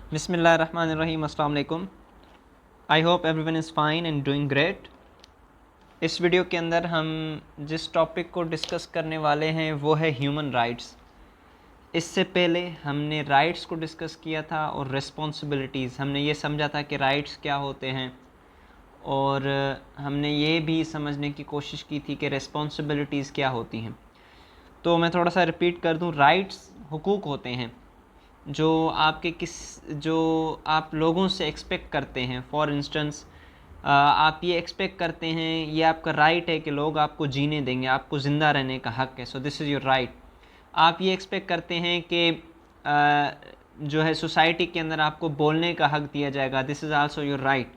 बिस्मिल्लाहिर्रहमानिर्रहीम, अस्सलाम वालेकुम। I hope everyone is fine and doing great. इस वीडियो के अंदर हम जिस टॉपिक को डिस्कस करने वाले हैं वो है ह्यूमन राइट्स। इससे पहले हमने राइट्स को डिस्कस किया था और रिस्पॉन्सिबिलिटीज़। हमने ये समझा था कि राइट्स क्या होते हैं और हमने ये भी समझने की कोशिश की थी कि रिस्पॉन्सिबिलिटीज़ क्या होती हैं। तो मैं थोड़ा सा रिपीट कर दूं, राइट्स हुकूक होते हैं जो आप लोगों से एक्सपेक्ट करते हैं। फॉर इंस्टेंस, आप ये एक्सपेक्ट करते हैं, ये आपका राइट है कि लोग आपको जीने देंगे, आपको ज़िंदा रहने का हक़ है, सो दिस इज़ योर राइट। आप ये एक्सपेक्ट करते हैं कि जो है सोसाइटी के अंदर आपको बोलने का हक़ दिया जाएगा, this is also your right.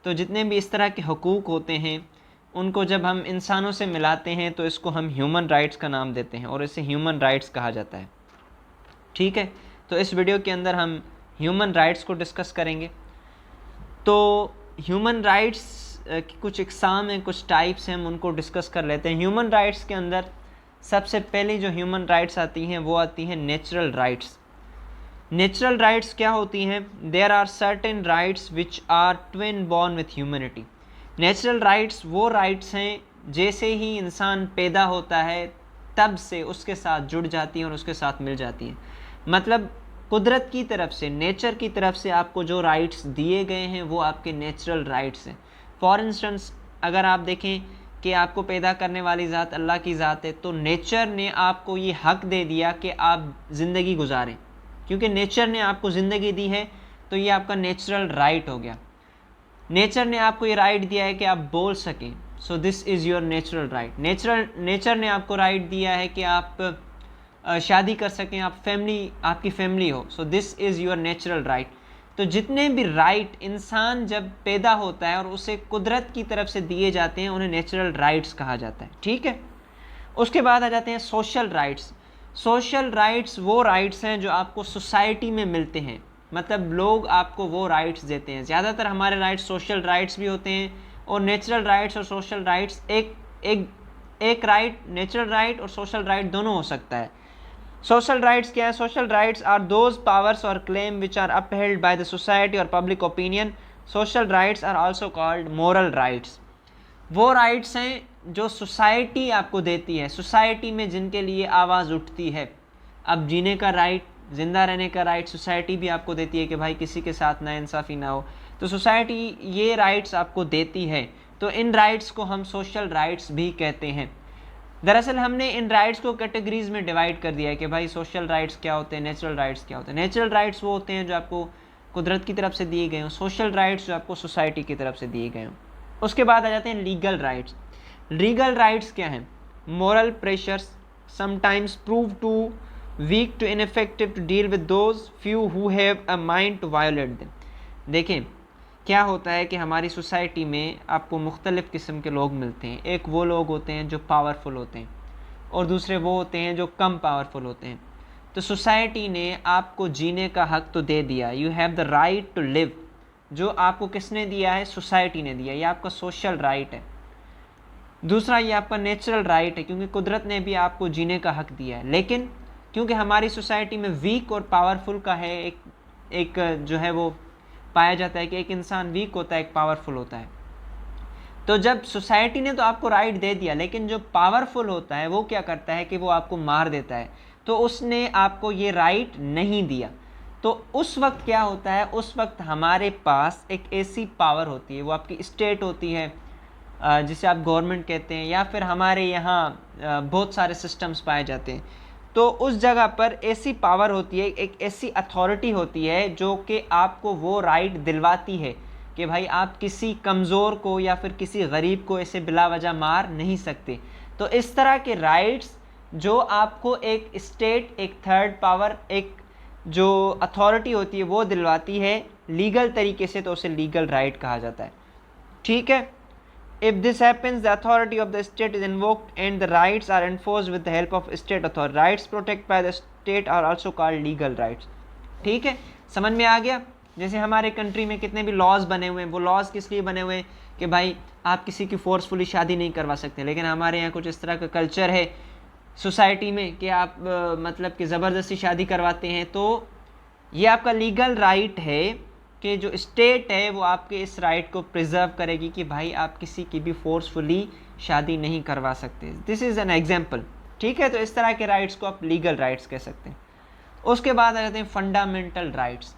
तो जितने भी इस तरह के हुकूक होते हैं उनको जब हम इंसानों से मिलाते हैं तो इसको हम ह्यूमन राइट्स का नाम देते हैं और इसे ह्यूमन राइट्स कहा जाता है। ठीक है, तो इस वीडियो के अंदर हम ह्यूमन राइट्स को डिस्कस करेंगे। तो ह्यूमन राइट्स की कुछ इकसाम हैं, कुछ टाइप्स हैं, हम उनको डिस्कस कर लेते हैं। ह्यूमन राइट्स के अंदर सबसे पहले जो ह्यूमन राइट्स आती हैं वो आती हैं नेचुरल राइट्स। नेचुरल राइट्स क्या होती हैं? There are certain rights which are twin born with humanity. Natural rights वो राइट्स हैं जैसे ही इंसान पैदा होता है तब से उसके साथ जुड़ जाती हैं और उसके साथ मिल जाती हैं। मतलब कुदरत की तरफ से, नेचर की तरफ से आपको जो राइट्स दिए गए हैं वो आपके नेचुरल राइट्स हैं। फॉर इंस्टेंस, अगर आप देखें कि आपको पैदा करने वाली ज़ात अल्लाह की ज़ात है, तो नेचर ने आपको ये हक़ दे दिया कि आप ज़िंदगी गुजारें। क्योंकि नेचर ने आपको ज़िंदगी दी है तो ये आपका नेचुरल राइट हो गया। नेचर ने आपको ये राइट दिया है कि आप बोल सकें, सो this is your natural right. Nature ने आपको राइट दिया है कि आप शादी कर सकें, आपकी फैमिली हो, so this is your natural right. तो जितने भी राइट इंसान जब पैदा होता है और उसे कुदरत की तरफ से दिए जाते हैं उन्हें नेचुरल राइट्स कहा जाता है। ठीक है, उसके बाद आ जाते हैं सोशल राइट्स। सोशल राइट्स वो राइट्स हैं जो आपको सोसाइटी में मिलते हैं, मतलब लोग आपको वो राइट्स देते हैं। ज़्यादातर हमारे राइट्स सोशल राइट्स भी होते हैं और नेचुरल राइट्स और सोशल राइट्स एक राइट, नेचुरल राइट और सोशल राइट दोनों हो सकता है। सोशल राइट्स क्या है? Social rights are those powers और claim which are upheld by the society और public opinion. Social rights are also called moral rights. वो राइट्स हैं जो सोसाइटी आपको देती है, सोसाइटी में जिनके लिए आवाज़ उठती है। अब जीने का राइट, ज़िंदा रहने का राइट सोसाइटी भी आपको देती है कि भाई किसी के साथ नाइंसाफ़ी ना हो, तो सोसाइटी ये राइट्स आपको देती है। तो इन राइट्स को हम सोशल राइट्स भी कहते हैं। दरअसल हमने इन राइट्स को कैटेगरीज में डिवाइड कर दिया है कि भाई सोशल राइट्स क्या होते हैं, नेचुरल राइट्स क्या होते हैं। नेचुरल राइट्स वो होते हैं जो आपको कुदरत की तरफ से दिए गए हों, सोशल राइट्स जो आपको सोसाइटी की तरफ से दिए गए हों। उसके बाद आ जाते हैं लीगल राइट्स। लीगल राइट्स क्या हैं? Moral pressures sometimes prove too weak too ineffective to deal with those few who have a mind to violate them. देखें क्या होता है कि हमारी सोसाइटी में आपको मुख्तलिफ़ किस्म के लोग मिलते हैं। एक वो लोग होते हैं जो पावरफुल होते हैं और दूसरे वो होते हैं जो कम पावरफुल होते हैं। तो सोसाइटी ने आपको जीने का हक़ तो दे दिया, you have the right to live. जो आपको किसने दिया है? सोसाइटी ने दिया। ये आपका सोशल राइट है। दूसरा, ये आपका नेचुरल राइट है क्योंकि कुदरत ने भी आपको जीने का हक़ दिया है। लेकिन क्योंकि हमारी सोसाइटी में वीक और पावरफुल का है, एक जो है वो पाया जाता है कि एक इंसान वीक होता है, एक पावरफुल होता है। तो जब सोसाइटी ने तो आपको राइट दे दिया, लेकिन जो पावरफुल होता है वो क्या करता है कि वो आपको मार देता है, तो उसने आपको ये राइट नहीं दिया। तो उस वक्त क्या होता है? उस वक्त हमारे पास एक ऐसी पावर होती है, वो आपकी स्टेट होती है जिसे आप गवर्नमेंट कहते हैं, या फिर हमारे यहाँ बहुत सारे सिस्टम्स पाए जाते हैं। तो उस जगह पर ऐसी पावर होती है, एक ऐसी अथॉरिटी होती है जो कि आपको वो राइट दिलवाती है कि भाई आप किसी कमज़ोर को या फिर किसी गरीब को ऐसे बिला वजह मार नहीं सकते। तो इस तरह के राइट्स जो आपको एक स्टेट, एक थर्ड पावर, एक जो अथॉरिटी होती है वो दिलवाती है लीगल तरीके से, तो उसे लीगल राइट कहा जाता है। ठीक है, if this happens the authority of the state is invoked and the rights are enforced with the help of state authority. Rights protected by the state are also called legal rights. ठीक है, समझ में आ गया? जैसे हमारे country में कितने भी लॉज बने हुए हैं, वो लॉज किस लिए बने हुए हैं कि भाई आप किसी की फोर्सफुली शादी नहीं करवा सकते। लेकिन हमारे यहाँ कुछ इस तरह का कल्चर है सोसाइटी में कि आप मतलब कि ज़बरदस्ती शादी करवाते हैं, तो ये आपका लीगल राइट है कि जो स्टेट है वो आपके इस राइट को प्रिजर्व करेगी कि भाई आप किसी की भी फोर्सफुली शादी नहीं करवा सकते। दिस इज़ एन एग्जाम्पल, ठीक है। तो इस तरह के राइट्स को आप लीगल राइट्स कह सकते हैं। उसके बाद आ जाते हैं फंडामेंटल राइट्स।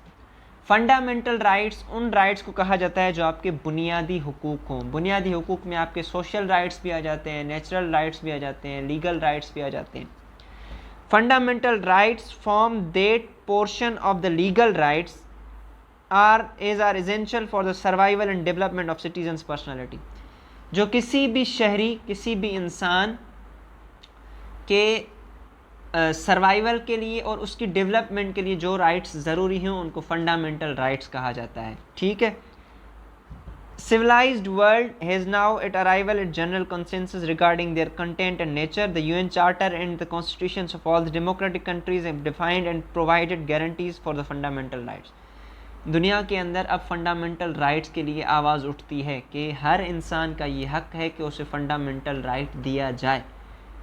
फंडामेंटल राइट्स उन राइट्स को कहा जाता है जो आपके बुनियादी हुकूक हों। बुनियादी हुकूक में आपके सोशल राइट्स भी आ जाते हैं, नेचुरल राइट्स भी आ जाते हैं, लीगल राइट्स भी आ जाते हैं। Fundamental rights form that portion of the legal rights are essential for the survival and development of citizens personality. जो किसी भी शहरी, किसी भी इंसान के सर्वाइवल के लिए और उसकी डेवलपमेंट के लिए जो राइट्स ज़रूरी हैं उनको फंडामेंटल राइट्स कहा जाता है, ठीक है। Civilized world has now at arrival at general consensus regarding their content and nature. The UN Charter and the constitutions of all the democratic countries have defined and provided guarantees for the fundamental rights. दुनिया के अंदर अब fundamental rights के लिए आवाज़ उठती है कि हर इंसान का ये हक है कि उसे फंडामेंटल राइट दिया जाए,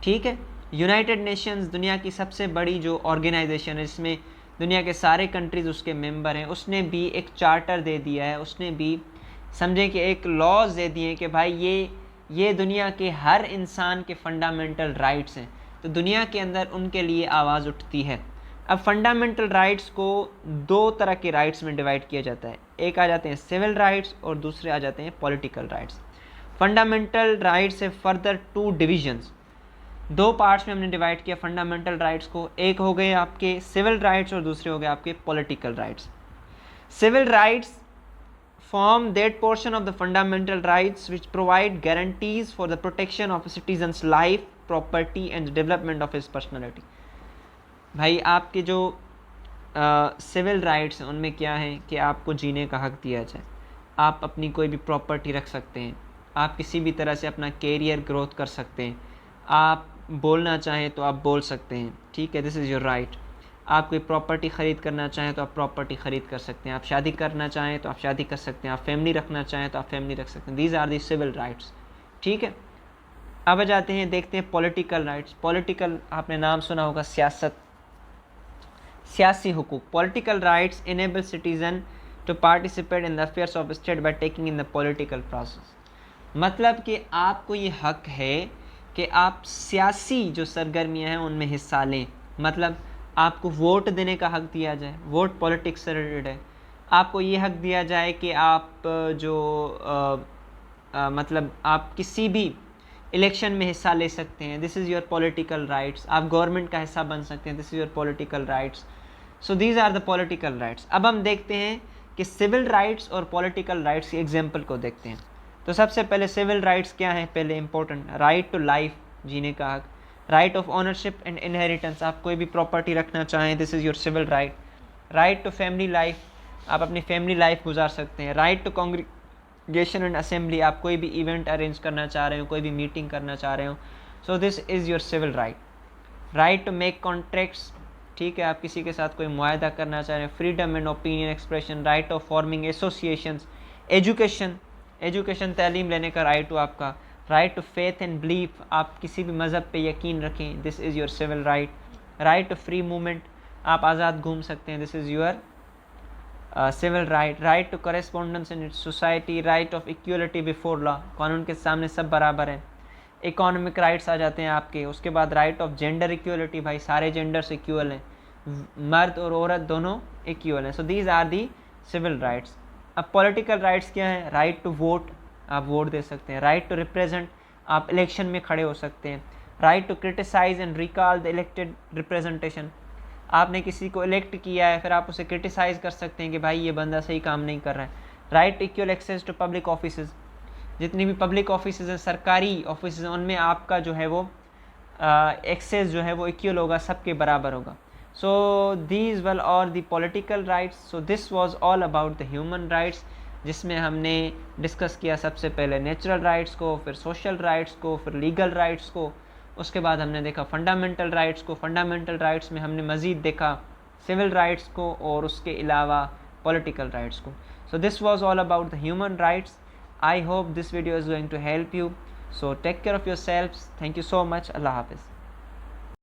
ठीक है। यूनाइटेड नेशंस दुनिया की सबसे बड़ी जो ऑर्गेनाइजेशन है, इसमें दुनिया के सारे कंट्रीज़ उसके मेंबर हैं, उसने भी एक चार्टर दे दिया है, उसने भी समझें कि एक लॉज दे दिए कि भाई ये दुनिया के हर इंसान के फंडामेंटल राइट्स हैं। तो दुनिया के अंदर उनके लिए आवाज़ उठती है। अब फंडामेंटल राइट्स को दो तरह के राइट्स में डिवाइड किया जाता है। एक आ जाते हैं सिविल राइट्स और दूसरे आ जाते हैं पॉलिटिकल राइट्स। फंडामेंटल राइट्स से फर्दर टू डिविजन्स, दो पार्ट्स में हमने डिवाइड किया फंडामेंटल राइट्स को। एक हो गए आपके सिविल राइट्स और दूसरे हो गए आपके political rights. Civil rights form that portion of the fundamental rights which provide guarantees for the protection of a citizen's life, property and development of his personality. भाई आपके जो सिविल राइट्स हैं उनमें क्या है कि आपको जीने का हक दिया जाए, आप अपनी कोई भी प्रॉपर्टी रख सकते हैं, आप किसी भी तरह से अपना कैरियर ग्रोथ कर सकते हैं, आप बोलना चाहें तो आप बोल सकते हैं, ठीक है, दिस इज़ योर राइट। आप कोई प्रॉपर्टी ख़रीद करना चाहें तो आप प्रॉपर्टी ख़रीद कर सकते हैं, आप शादी करना चाहें तो आप शादी कर सकते हैं, आप फैमिली रखना चाहें तो आप फैमिली रख सकते हैं। These are the civil rights, ठीक है। अब आ जाते हैं, देखते हैं पॉलिटिकल राइट्स। पॉलिटिकल, आपने नाम सुना होगा, सियासत, सियासी हुकूक। Political rights enable citizen to participate in the affairs of state by taking in the political process. मतलब कि आपको ये हक है कि आप सियासी जो सरगर्मियाँ हैं उनमें हिस्सा लें। मतलब आपको वोट देने का हक दिया जाए, वोट पॉलिटिक्स से रिलेटेड है। आपको ये हक दिया जाए कि आप मतलब आप किसी भी इलेक्शन में हिस्सा ले सकते हैं, this is your political rights. आप गवर्नमेंट का हिस्सा बन सकते हैं, this is your political rights. So these are the political rights. अब हम देखते हैं कि सिविल राइट्स और पॉलिटिकल राइट्स की एग्जाम्पल को देखते हैं। तो सबसे पहले सिविल राइट्स क्या हैं, पहले इंपॉर्टेंट, राइट टू लाइफ, जीने का हक, right of ownership and inheritance, आप कोई भी प्रॉपर्टी रखना चाहें, this is your civil right. Right to family life, आप अपनी फैमिली लाइफ गुजार सकते हैं। Right to congregation and assembly, आप कोई भी इवेंट अरेंज करना चाह रहे हो, कोई भी मीटिंग करना चाह रहे हो, so this is your civil right. Right to make contracts, ठीक है, आप किसी के साथ कोई मुआहदा करना चाह रहे हैं। Freedom and opinion expression, right of forming associations. Education तालीम लेने का राइट हो आपका। Right to faith and belief, आप किसी भी मज़हब पे यकीन रखें, this is your civil right. Right to free movement, आप आज़ाद घूम सकते हैं, this is your civil right. Right to correspondence in society, right of equality before law, कानून के सामने सब बराबर हैं। इकोनॉमिक राइट्स आ जाते हैं आपके। उसके बाद राइट ऑफ जेंडर इक्वलिटी, भाई सारे जेंडर्स इक्वल हैं, मर्द और औरत दोनों इक्वल हैं। So these are the civil rights. अब पॉलिटिकल राइट्स क्या हैं, राइट टू वोट, आप वोट दे सकते हैं। राइट टू रिप्रेजेंट, आप इलेक्शन में खड़े हो सकते हैं। Right to criticise and recall the elected representation, आपने किसी को इलेक्ट किया है, फिर आप उसे क्रिटिसाइज़ कर सकते हैं कि भाई ये बंदा सही काम नहीं कर रहा है। Right to equal access to public offices, जितनी भी पब्लिक ऑफिसेज हैं, सरकारी ऑफिस हैं, उनमें आपका जो है वो एक्सेस जो है वो इक्वल होगा, सबके बराबर होगा। सो दीज वेल और the political rights. So this was all about the human rights, जिसमें हमने डिस्कस किया सबसे पहले नेचुरल राइट्स को, फिर सोशल राइट्स को, फिर लीगल राइट्स को। उसके बाद हमने देखा फंडामेंटल राइट्स को। फंडामेंटल राइट्स में हमने मज़ीद देखा सिविल राइट्स को और उसके अलावा पॉलिटिकल राइट्स को। So this was all about the human rights. I hope this video is going to help you. So take care of yourselves. Thank you so much. Allah Hafiz.